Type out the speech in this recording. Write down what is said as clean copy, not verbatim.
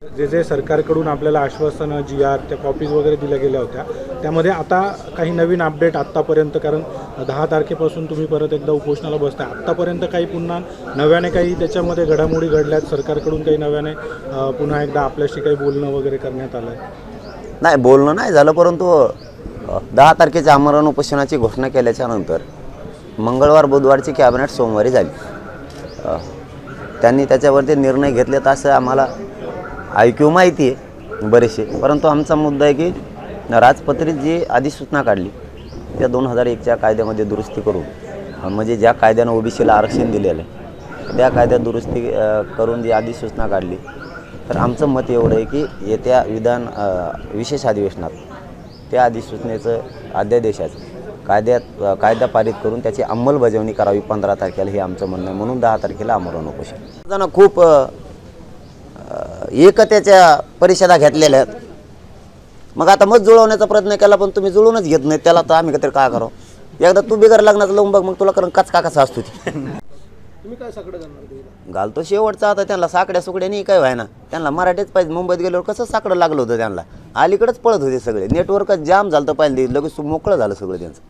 जे जे सरकारकडून आपल्याला आश्वासनं GR त्या कॉपीज वगैरे दिल्या गेल्या होत्या, त्यामध्ये आता काही नवीन अपडेट आत्तापर्यंत, कारण 10 तारखेपासून तुम्ही परत एकदा उपोषणाला बसताय, आत्तापर्यंत काही पुन्हा नव्याने काही त्याच्यामध्ये घडामोडी घडल्यात, सरकारकडून काही नव्याने पुन्हा एकदा आपल्याशी काही बोलणं वगैरे करण्यात आलं आहे? नाही, बोलणं नाही झालं, परंतु 10 तारखेच्या आमरण उपोषणाची घोषणा केल्याच्यानंतर मंगळवार बुधवारची कॅबिनेट सोमवारी झाली. त्यांनी त्याच्यावरती निर्णय घेतलेत असं आम्हाला ऐकू माहिती आहे बरेचसे, परंतु आमचा मुद्दा आहे की राजपत्रित जी अधिसूचना काढली त्या 2001च्या कायद्यामध्ये दुरुस्ती करून, म्हणजे ज्या कायद्यानं OBCला आरक्षण दिलेलं आहे त्या कायद्यात दुरुस्ती करून जी अधिसूचना काढली, तर आमचं मत एवढं आहे की येत्या विशेष अधिवेशनात त्या अधिसूचनेचं अध्यादेशाचं कायदा पारित करून त्याची अंमलबजावणी करावी 15 तारखेला, हे आमचं म्हणणं आहे. म्हणून 10 तारखेला आमरण उपोषण. जण खूप एकतेच्या परिषदा घेतलेल्या आहेत. मग आता मत जुळवण्याचा प्रयत्न केला, पण तुम्ही जुळूनच घेत नाही त्याला, तर आम्ही काहीतरी काय करावं. एकदा तू बिगर लग्नाचं लावून बघ, मग तुला कारण कचका कसा असतो ती. तुम्ही काय साकडं घालणार? घालतो शेवटचा. आता त्यांना साकड्या सुकड्यानी काय व्हाय ना, त्यांना मराठीच पाहिजे. मुंबईत गेल्यावर कसं साकडं लागलं होतं त्यांना, अलीकडेच पळत होते सगळे. नेटवर्कच जाम झालं तर पाहिजे, लगेच मोकळं झालं सगळं त्यांचं.